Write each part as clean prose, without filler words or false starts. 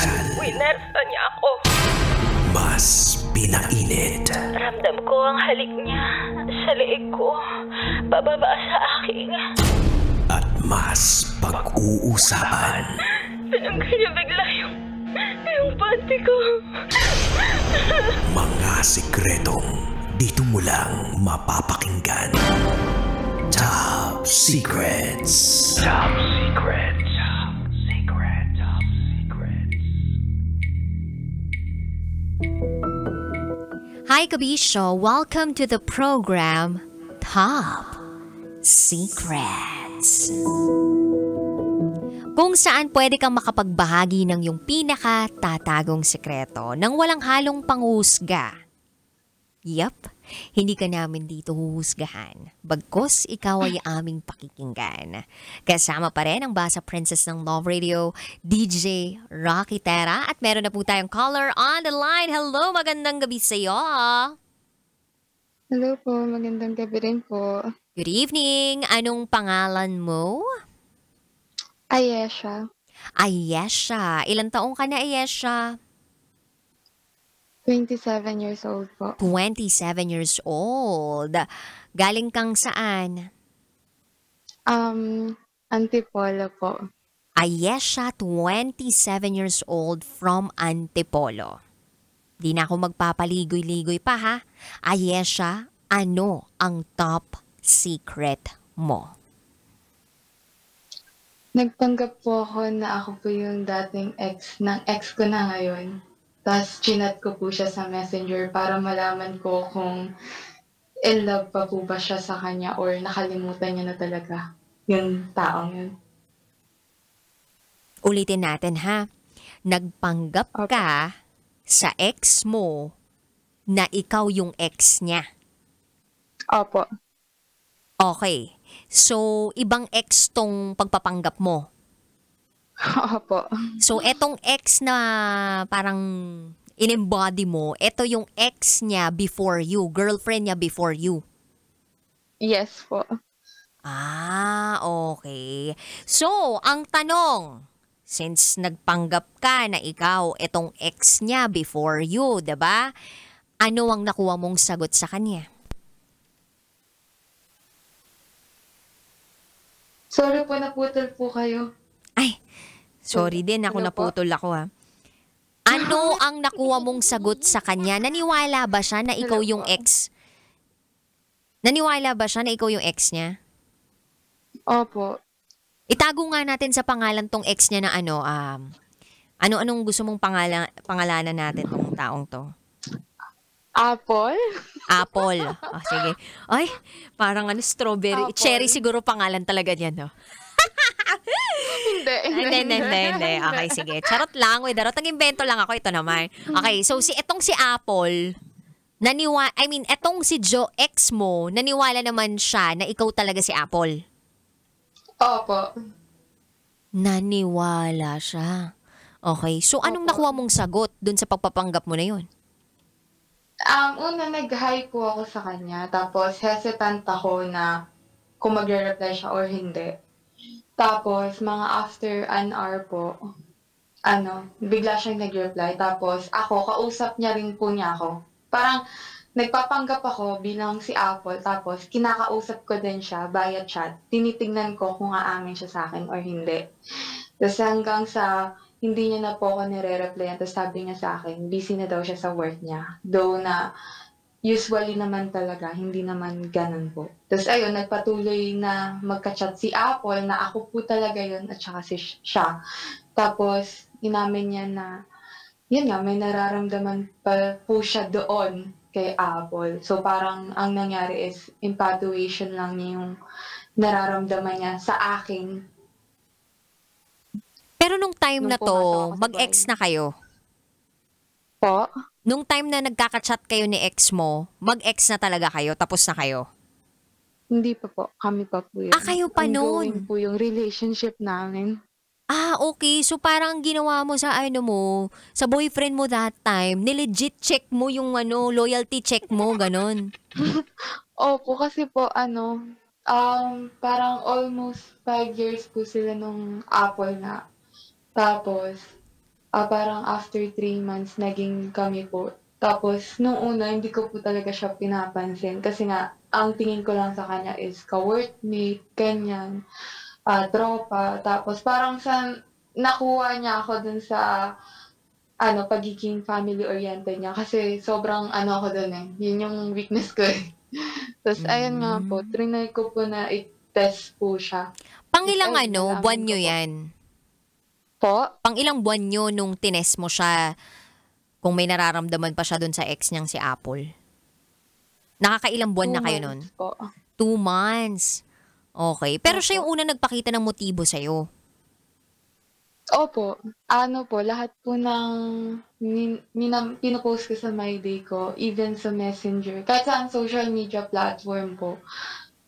pinagdadasal. Winersa niya ako. Mas pinainit. Ramdam ko ang halik niya sa leeg ko, pababa sa aking. At mas pag-uusapan. Tinanggal niya bigla yung panty ko. Mga sikretong dito mo lang mapapakinggan. Top Secrets. Top Secrets. Top Secrets. Top Secrets. Hi, Kabisyo. Welcome to the program Top Secrets. Kung saan pwede kang makapagbahagi ng iyong pinaka-tatagong sekreto nang walang halong panghusga. Yup, hindi ka namin dito huhusgahan. Bagkus ikaw ay aming pakikinggan. Kasama pa rin ang Basa Princess ng Love Radio, DJ Rocky Terra. At meron na po tayong caller on the line. Hello, magandang gabi sa iyo. Hello po, magandang gabi rin po. Good evening. Anong pangalan mo? Ayesha, Ayesha. Ilang taong ka na, Ayesha? 27 years old po. 27 years old. Galing kang saan? Antipolo po. Ayesha, 27 years old from Antipolo. Di na ako magpapaligoy-ligoy pa ha. Ayesha, ano ang top secret mo? Nagpanggap po ako na ako po yung dating ex ng ex ko na ngayon. Tapos chinat ko po siya sa messenger para malaman ko kung in love pa po ba siya sa kanya or nakalimutan niya na talaga yung taong yun. Ulitin natin ha. Nagpanggap ka sa ex mo na ikaw yung ex niya. Opo. Okay. So, ibang ex tong pagpapanggap mo. Opo. So, etong ex na parang in-embody mo, eto yung ex niya before you, girlfriend niya before you. Yes po. Ah, okay. So, ang tanong, since nagpanggap ka na ikaw etong ex niya before you, 'di ba? Ano ang nakuha mong sagot sa kanya? Sorry po, naputol po kayo. Ay, sorry din ako Ano po? naputol ako ha. Ano ang nakuha mong sagot sa kanya? Naniwala ba siya na ikaw Hello yung po. ex? Naniwala ba siya na ikaw yung ex niya? Opo. Itago nga natin sa pangalan tong ex niya na ano-anong gusto mong pangalanan natin tong taong to? Apple? Apple. Oh, sige. Ay, parang strawberry. Apple. Cherry siguro pangalan talaga niyan, no? Hindi. Okay, sige. Charot lang. Wait, darot. Nag-invento lang ako. Ito naman. Okay, so etong si Apple, etong si Joe, ex mo, naniwala naman siya na ikaw talaga si Apple. Opo. Naniwala siya. Okay, so anong Opo. nakuha mong sagot dun sa pagpapanggap mo na yun? Una, nag-hi po ako sa kanya. Tapos, hesitant ako na kung magre-reply siya or hindi. Tapos, mga after an hour po, bigla siyang nag-reply. Tapos, kausap niya rin po niya ako. Parang, nagpapanggap ako bilang si Apple. Tapos, kinakausap ko din siya via chat. Tinitingnan ko kung aamin siya sa akin or hindi. Tapos, hanggang sa hindi niya na po ako nire-replyan. Tapos sabi niya sa akin, busy na daw siya sa work niya. Though na usually naman talaga, hindi naman ganun po. Tapos ayun, nagpatuloy na magka-chat si Apple na ako po talaga yun at saka siya. Tapos inamin niya na, yun nga, may nararamdaman pa po siya doon kay Apple. So parang ang nangyari is infatuation lang niya yung nararamdaman niya sa akin. Pero nung time Nung na pumasok to, ako sa mag-ex bahay. na kayo. Po? Nung time na nagkaka-chat kayo ni ex mo, mag-ex na talaga kayo, tapos na kayo. Hindi pa po. Kami pa po yun. Ah, kayo pa Ongoing nun? po yung relationship namin. Ah, okay. So parang ang ginawa mo sa sa boyfriend mo that time, nilegit check mo yung loyalty check mo, ganon. Opo, kasi po parang almost 5 years po sila nung Apple na. Tapos, parang after 3 months naging kami po. Tapos nung una hindi ko po talaga siya pinapansin kasi nga ang tingin ko lang sa kanya is ka-workmate, ganyan, tropa. Tapos parang sa nakuha niya ako dun sa pagiging family-oriented niya kasi sobrang ako dun, eh, yun yung weakness ko, eh. Ta's ayun nga po, Hmm. triny ko po na i-test po siya. Ta's Pangilang ayun, buwan nalaman ko nyo po. yan? Po? Pangilang buwan nyo nung tinest mo siya kung may nararamdaman pa siya dun sa ex niyang si Apple? Nakakailang buwan 2 na kayo nun? months po. 2 months. Okay. Pero siya yung Opo. una nagpakita ng motibo sa'yo. Opo. Lahat po ng pino-post ko sa My Day ko, even sa Messenger, kahit saan social media platform po,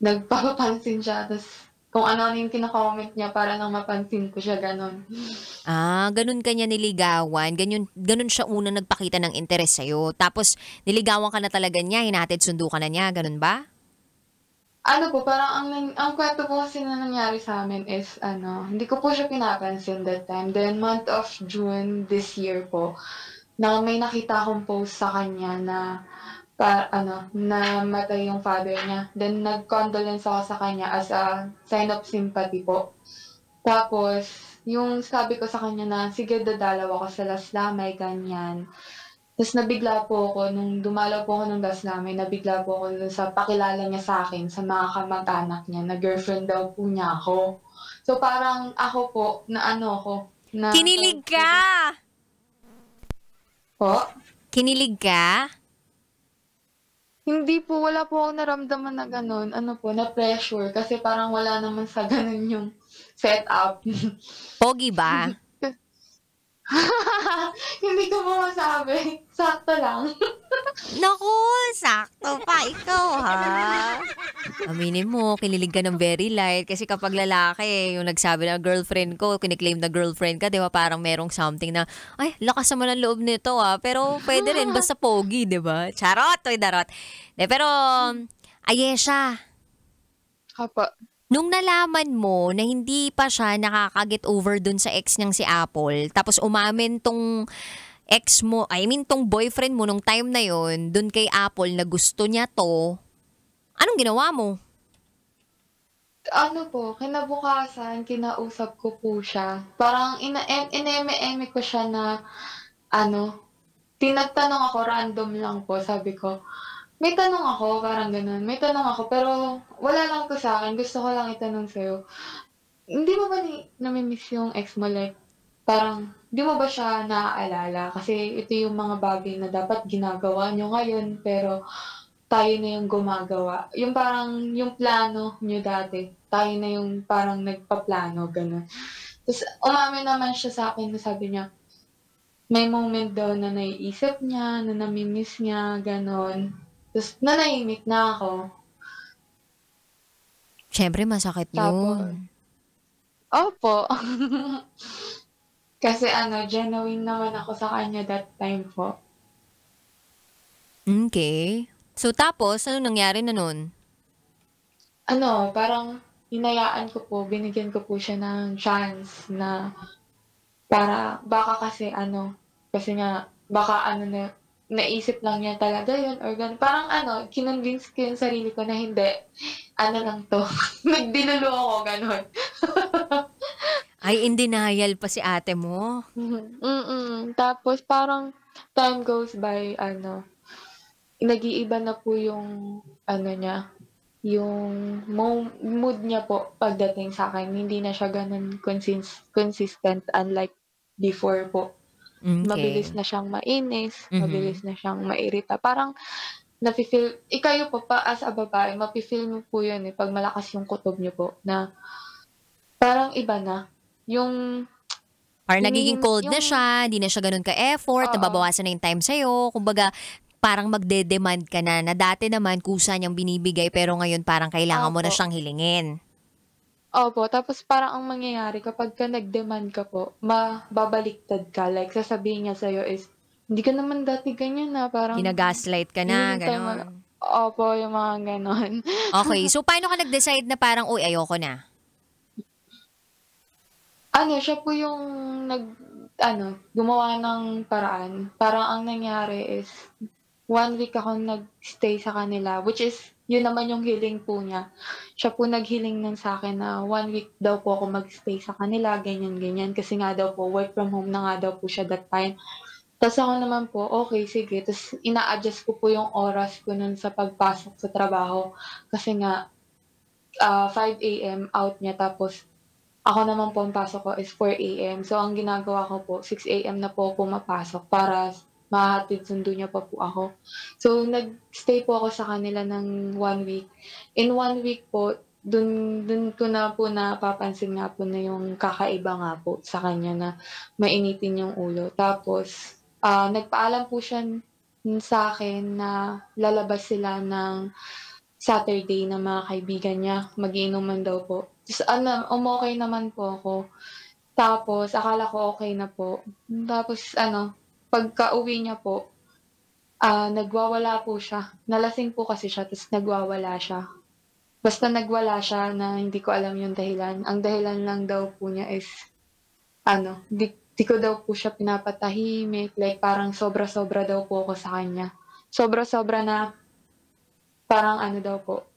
nagpapapansin siya. Tas kung ano-ano yung kino-comment niya para lang mapansin ko siya, gano'n. Ganun ka niya niligawan. Ganun siya una nagpakita ng interes sa'yo. Tapos, niligawan ka na talaga niya, hinatid sundo ka na niya. Ganun ba? Parang ang kwento po kasi na nangyari sa'min is hindi ko po siya pinapansin that time. Then month of June this year po, na may nakita akong post sa kanya na namatay yung father niya. Then nag-condolence ako sa kanya as a sign of sympathy po. Tapos yung sabi ko sa kanya na, "Sige dadalaw ako sa Las Lamay," ganyan. Ta's nabigla po ako nung dumalaw po ako ng Las Lamay, nabigla po ako dun sa pakilala niya sa'kin sa mga kamag-anak niya na girlfriend daw po niya ako. So parang ako po na na Kinilig ka! po? Kinilig ka? Hindi po, wala po akong naramdaman na gano'n, na pressure kasi parang wala naman sa gano'n yung setup. Pogi ba? Hindi ko po masabi, sakto lang. Naku, sakto pa ikaw ha. Aminin mo, kinilig ka ng very light kasi kapag lalaki, yung nagsabi na girlfriend ko, kiniklaim na girlfriend ka, di ba parang merong something na, ay, lakas naman ang loob nito pero pwede rin basta pogi, di ba? Charot, oy darot. Pero, Ayesha, Opo. nung nalaman mo na hindi pa siya nakaka-get over dun sa ex niyang si Apple, tapos umamin tong ex mo, tong boyfriend mo nung time na yon dun kay Apple na gusto niya to, anong ginawa mo? Kinabukasan, kinausap ko po siya. Parang ineme-eme ko siya na, tinagtanong ako, random lang po, sabi ko, may tanong ako, parang gano'n. May tanong ako, pero wala lang 'to sa'kin, gusto ko lang itanong sa'yo. Hindi mo ba nami-miss yung ex mo? Like, parang 'di mo ba siya naaalala? Kasi ito yung mga bagay na dapat ginagawa niyo ngayon, pero tayo na yung gumagawa. Yung parang yung plano niyo dati, tayo na yung parang nagpaplano, gano'n. Ta's umamin naman siya sa'kin na sabi niya, may moment daw na naiisip niya, na nami-miss niya, gano'n. Ta's nanahimik na ako. Siyempre masakit Tapos yun. opo. Kasi genuine naman ako sa kanya that time po. Okay. So tapos, ano nangyari na nun? Parang hinayaan ko po, binigyan ko po siya ng chance na para baka kasi kasi nga baka na naisip lang niya talaga yun or gano'n. Parang kinonvince ko yung sarili ko na hindi, lang 'to, nagdinulo ako, gano'n. Ay, in denial pa si ate mo. Tapos parang time goes by, nag-iiba na po yung niya, yung mood niya po pagdating sa'kin. Hindi na siya gano'n consistent unlike before po. Mabilis Okay. na siyang mainis, Mhm. mabilis na siyang mairita. Parang nafi-feel kayo po as a babae mafi-feel mo po 'yun, 'pag malakas yung kutob niyo po na parang iba na, yung Parang nagiging cold na yung siya, di na siya ganun ka-effort, oo, nababawasan na yung time sa'yo. Kumbaga, parang magde-demand ka na dati naman kusa niyang binibigay pero ngayon parang kailangan mo na opo, siyang hilingin. opo. Tapos parang ang mangyayari kapagka nag-demand ka po, babaliktad ka, like sasabihin niya sa'yo is, "Hindi ka naman dati ganyan, parang Gina-gaslight ka na, hinihintay mo." gano'n. Opo, yung mga gano'n. Okay, so paano ka nag-decide na parang, uy, ayoko na? Siya po yung gumawa ng paraan. Parang ang nangyari is, 1 week ako nag-stay sa kanila, which is, yun naman yung hiling po niya. Siya po naghiling nun sa akin na 1 week daw po ako mag-stay sa kanila, ganyan-ganyan. Kasi nga daw po, work from home na nga daw po siya that time. Tapos ako naman po, okay, sige. Tapos ina-adjust ko po yung oras ko nun sa pagpasok sa trabaho. Kasi nga, 5 a.m. out niya. Tapos ako naman po ang pasok ko is 4 a.m. So ang ginagawa ko po, 6 a.m. na po ako mapasok para mahatid sundo niya pa po ako. So nag-stay po ako sa kanila ng 1 week. In 1 week po, dun ko na po napapansin nga po na yung kakaiba nga po sa kanya na mainitin yung ulo. Tapos nagpaalam po siya sa akin na lalabas sila ng Saturday ng mga kaibigan niya, mag-iinuman daw po. Tapos umokey naman po ako. Tapos akala ko okay na po. Tapos pagka-uwi niya po, nagwawala po siya. Nalasing po kasi siya, tapos nagwawala siya. Basta nagwala siya na hindi ko alam yung dahilan. Ang dahilan lang daw po niya is, di ko daw po siya pinapatahimik. Like, parang sobra-sobra daw po ako sa kanya. Sobra-sobra na, parang daw po,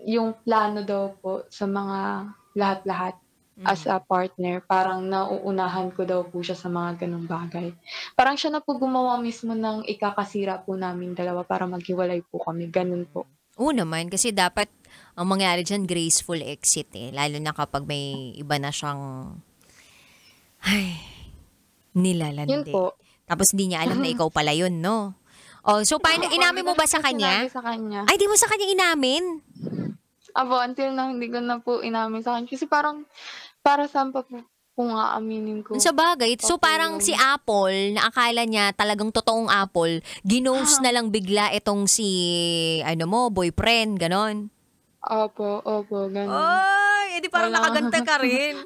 yung plano daw po sa mga lahat-lahat. As a partner, parang nauunahan ko daw po siya sa mga ganung bagay. Parang siya na po gumawa mismo ng ikakasira po namin dalawa para maghiwalay po kami. Ganun po. Oo naman, kasi dapat ang mangyari dyan, graceful exit eh. Lalo na kapag may iba na siyang nilalandi. Yun po. Tapos hindi niya alam na ikaw pala yun, no? Oh, so paano, inamin mo ba sa kanya? Sa kanya. Ay, di mo sa kanya inamin? Until na hindi ko na po inamin sa kanya. Kasi parang, para saan pa po kung aaminin ko. Sa bagay. So parang si Apple, na akala niya talagang totoong Apple, ginost na lang bigla itong si, boyfriend, ganon. Opo, ganon. Ay, edi parang nakaganta ka rin.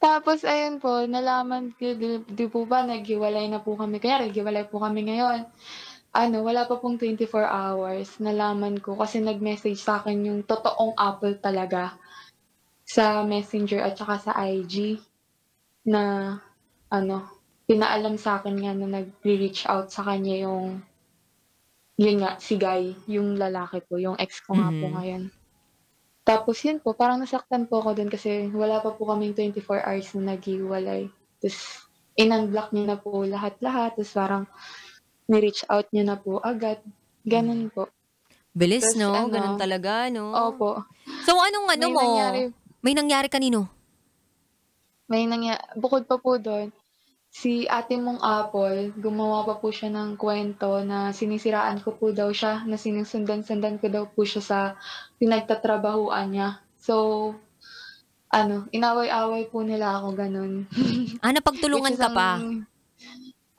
Tapos, ayun po, nalaman ko, di po ba, naghiwalay na po kami. Kaya, naghiwalay po kami ngayon. Wala pa pong 24 hours. Nalaman ko kasi nag-message sa akin yung totoong Apple talaga sa Messenger at saka sa IG na, pinaalam sa akin nga na nag-reach out sa kanya yun nga, si Guy, yung lalaki po, yung ex ko nga po ngayon. Tapos yun po, parang nasaktan po ako dun kasi wala pa po kaming 24 hours na naghiwalay. Tapos, in-unblock niya na po lahat-lahat. Tapos parang, ni-reach out niya na po agad. Ganun po. Bilis, Tapos, no? Ganun talaga, no? Opo. So, anong mo? Nangyari, May nangyari kanino? bukod pa po doon, si ate mong Apple, gumawa pa po siya ng kwento na sinisiraan ko po daw siya, na sinusundan-sundan ko daw po siya sa pinagtatrabahuan niya. So, inaway-away po nila ako, ganun. Napagtulungan ka pa?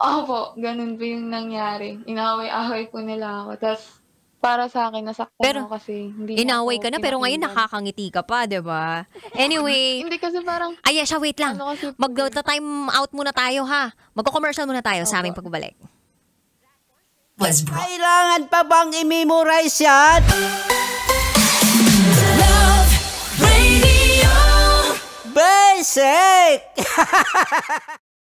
Opo, ganun po yung nangyari. Inaway-away po nila ako. Tapos, para sa akin, nasaktan ako kasi hindi inaway ka na, pero ngayon nakakangiti ka pa, diba? Anyway. Hindi kasi parang... Ay, siya, wait lang. Mag-time out muna tayo, ha? Magko-commercial muna tayo sa aming pagbabalik. Kailangan pa bang i-memorize yan? Love Radio. Basic!